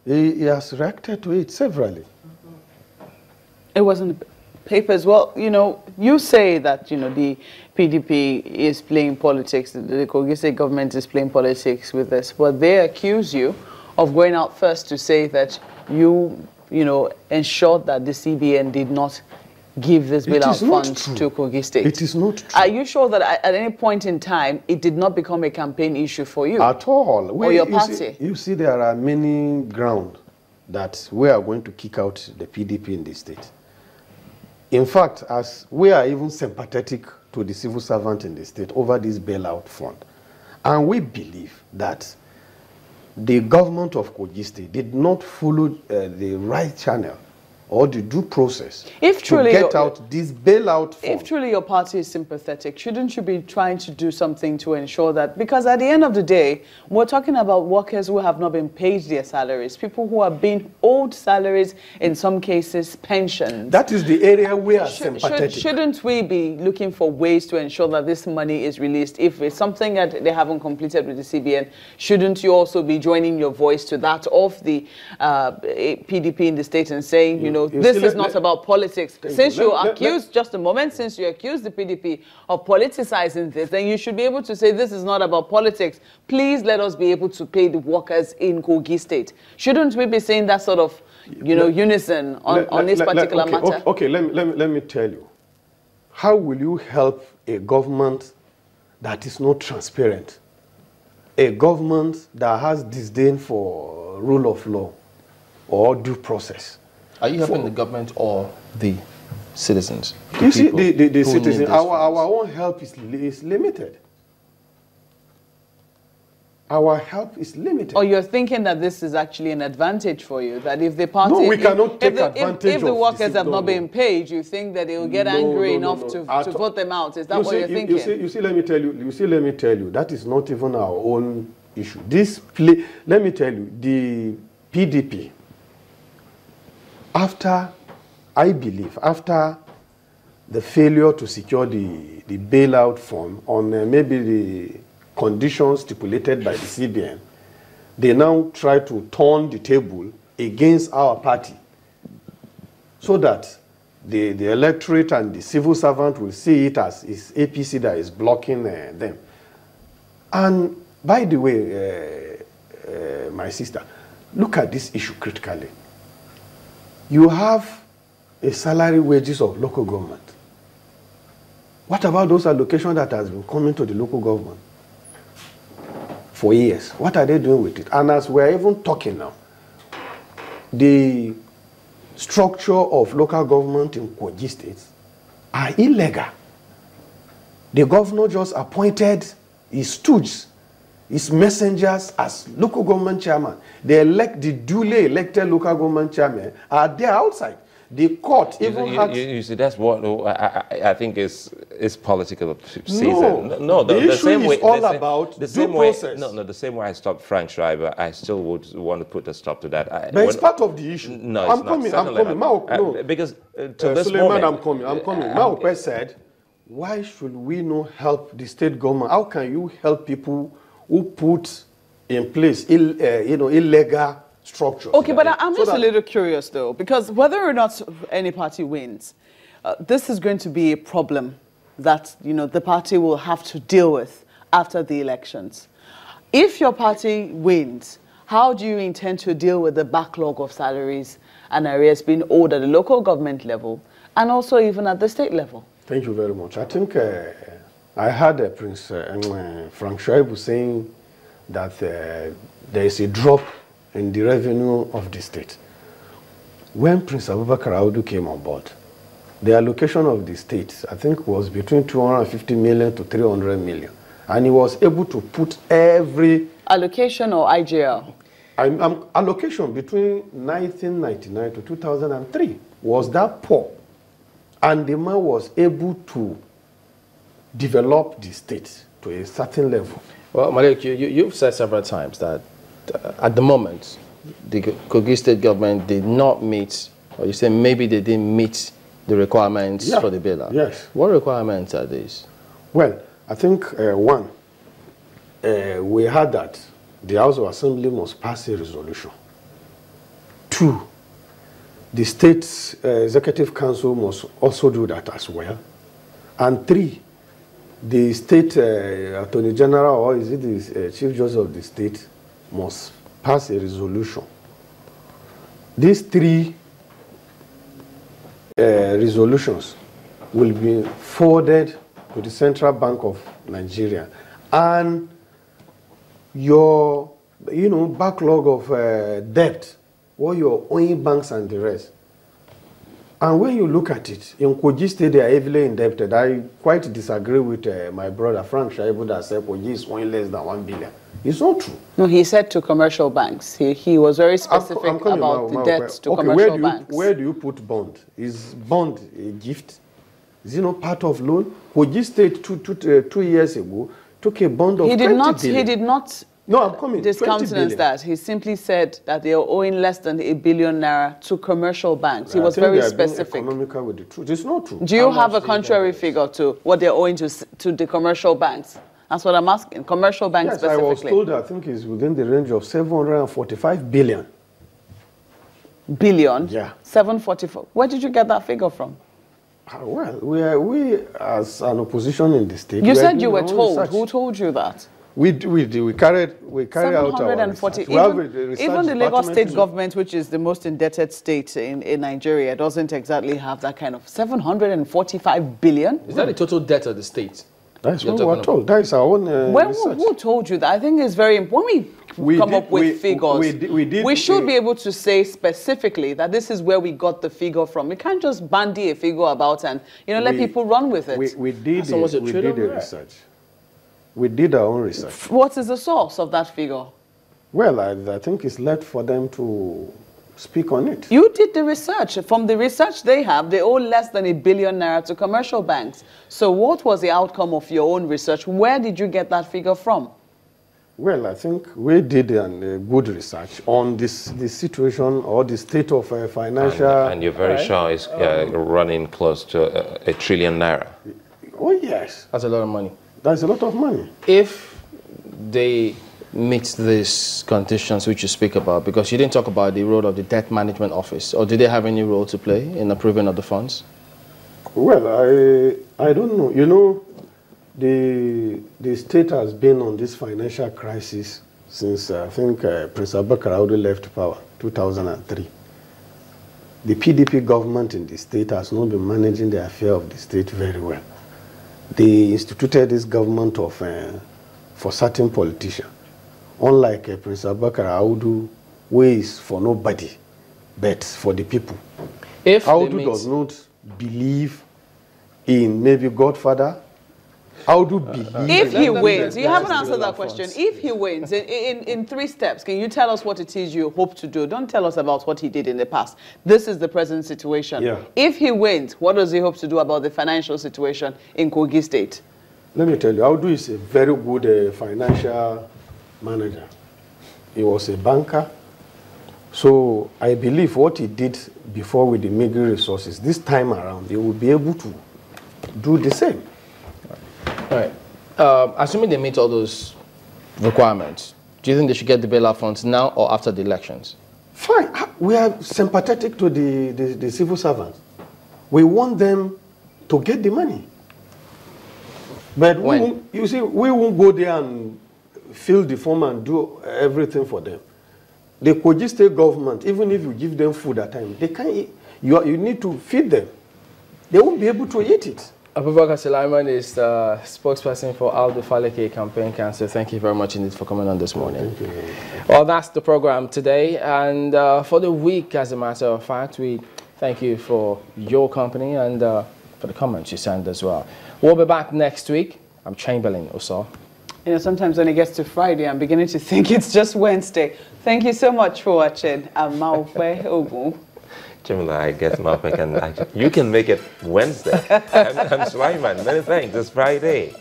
He has reacted to it severally. It wasn't papers. Well, you know, you say that, you know, the PDP is playing politics, the Kogi State government is playing politics with this, but they accuse you of going out first to say that you know, ensured that the CBN did not give this bailout funds to Kogi State. It is not true. Are you sure that at any point in time it did not become a campaign issue for you? At all. Or your party? You see, there are many grounds that we are going to kick out the PDP in the state. In fact, as we are even sympathetic to the civil servant in the state over this bailout fund. And we believe that the government of Kogi State did not follow the right channel or the due process to get out this bailout fund. If truly your party is sympathetic, shouldn't you be trying to do something to ensure that? Because at the end of the day, we're talking about workers who have not been paid their salaries, people who are being owed salaries, in some cases pensions. That is the area we are sympathetic. Shouldn't we be looking for ways to ensure that this money is released? If it's something that they haven't completed with the CBN, shouldn't you also be joining your voice to that of the PDP in the state and saying, you know, this is not about politics. Since you accused, just a moment, since you accused the PDP of politicizing this, then you should be able to say this is not about politics. Please let us be able to pay the workers in Kogi State. Shouldn't we be saying that sort of, you know, unison on this particular matter? Okay, let me tell you. How will you help a government that is not transparent? A government that has disdain for rule of law or due process? Are you helping the government or the citizens? You see, the citizens, our own help is limited. Our help is limited. Or you're thinking that this is actually an advantage for you, that if the party... No, we cannot take advantage if the workers have not been paid, you think that they will get angry enough to vote them out. Is that what you're thinking? You see, let me tell you, that is not even our own issue. Let me tell you, the PDP, after the failure to secure the bailout fund on maybe the conditions stipulated by the CBN, they now try to turn the table against our party so that the electorate and the civil servant will see it as is APC that is blocking them. And by the way, my sister, look at this issue critically. You have a salary wages of local government. What about those allocations that has been coming to the local government for years? What are they doing with it? And as we're even talking now, the structure of local government in Kogi State are illegal. The governor just appointed his stooges, his messengers as local government chairman. The duly elected local government chairman are there outside. The court even had... You see, that's what I think is political season. No, the issue is all about due process. No, the same way I stopped Frank Schreiber, I still would want to put a stop to that. But it's part of the issue. No, I'm coming. Because to this Suleiman, moment... I'm coming. Maupe said, why should we not help the state government? How can you help people who put in place illegal structures? Okay, but I'm just a little curious though, because whether or not any party wins, this is going to be a problem that the party will have to deal with after the elections. If your party wins, how do you intend to deal with the backlog of salaries and arrears being owed at the local government level and also even at the state level? Thank you very much. I think I heard Prince Frank Schreiber saying that there is a drop in the revenue of the state. When Prince Abubakar Audu came on board, the allocation of the state, I think, was between 250 million to 300 million. And he was able to put every... Allocation or IGL? Allocation between 1999 to 2003 was that poor. And the man was able to develop the state to a certain level. Well, Malik, you've said several times that at the moment, the Kogi State government did not meet, or you say maybe they didn't meet the requirements for the bailout. Yes. What requirements are these? Well, I think one, we heard that the House of Assembly must pass a resolution 2, the state executive council must also do that as well. And 3, the state attorney general, or is it the chief justice of the state, must pass a resolution. These 3 resolutions will be forwarded to the Central Bank of Nigeria, and your, backlog of debt, what you're owing banks and the rest. And when you look at it, in Kogi State, they are heavily indebted. I quite disagree with my brother Frank Shaibu that said Kogi is owing less than 1 billion. It's not true. No, he said to commercial banks. He was very specific about the debt to commercial banks. Where do you put bond? Is bond a gift? Is it not part of loan? Kogi State 2 years ago took a bond of 20 billion. He did not. No, I'm coming. Discountenance that. He simply said that they are owing less than 1 billion naira to commercial banks. He was very specific. Economical with the truth. It's not true. Do you have a contrary figure to what they're owing to the commercial banks? That's what I'm asking. Commercial banks specifically. I was told, I think it's within the range of 745 billion. Billion? Yeah. 744. Where did you get that figure from? Well, we as an opposition in the state. You said you were told. Research. Who told you that? We carry out our research. Even the Lagos State Government, which is the most indebted state in Nigeria, doesn't exactly have that kind of 745 billion. Is that the total debt of the state? That's what we were told. That is our own research. Who told you that? I think it's very important. When we come up with figures, we should be able to say specifically that this is where we got the figure from. We can't just bandy a figure about and let people run with it. We did a research. We did our own research. What is the source of that figure? Well, I think it's left for them to speak on it. You did the research. From the research they have, they owe less than 1 billion naira to commercial banks. So what was the outcome of your own research? Where did you get that figure from? Well, I think we did a good research on this situation or the state of financial... And you're very sure it's running close to 1 trillion naira. Oh, yes. That's a lot of money. That's a lot of money. If they meet these conditions which you speak about, because you didn't talk about the role of the debt management office, or do they have any role to play in approving of the funds? Well, I don't know. The state has been on this financial crisis since, I think, Prince Abubakar Audu left power, 2003. The PDP government in the state has not been managing the affair of the state very well. They instituted this government for certain politicians. Unlike Prince Abubakar Audu, who is for nobody, but for the people. If Audu does not believe in maybe Godfather. Audu believe. If he wins, you haven't answered that question. If he wins, in 3 steps, can you tell us what it is you hope to do? Don't tell us about what he did in the past. This is the present situation. Yeah. If he wins, what does he hope to do about the financial situation in Kogi State? Let me tell you, Audu is a very good financial manager. He was a banker. So I believe what he did before with the meager resources, this time around, he will be able to do the same. All right. Assuming they meet all those requirements, do you think they should get the bailout funds now or after the elections? Fine. We are sympathetic to the civil servants. We want them to get the money. But you see, we won't go there and fill the form and do everything for them. The Kogi State Government, even if you give them food at times, they can't eat. You need to feed them. They won't be able to eat it. Abdulmalik Suleiman is the spokesperson for Audu-Faleke Campaign Council. Thank you very much indeed for coming on this morning. Thank you. Well, that's the program today. And for the week, as a matter of fact, we thank you for your company and for the comments you sent as well. We'll be back next week. I'm Chamberlain Oso. Sometimes when it gets to Friday, I'm beginning to think it's just Wednesday. Thank you so much for watching. I'm Maupe Ogun. Jamila, I guess you can make it Wednesday. I'm Sulaiman. Many thanks. It's Friday.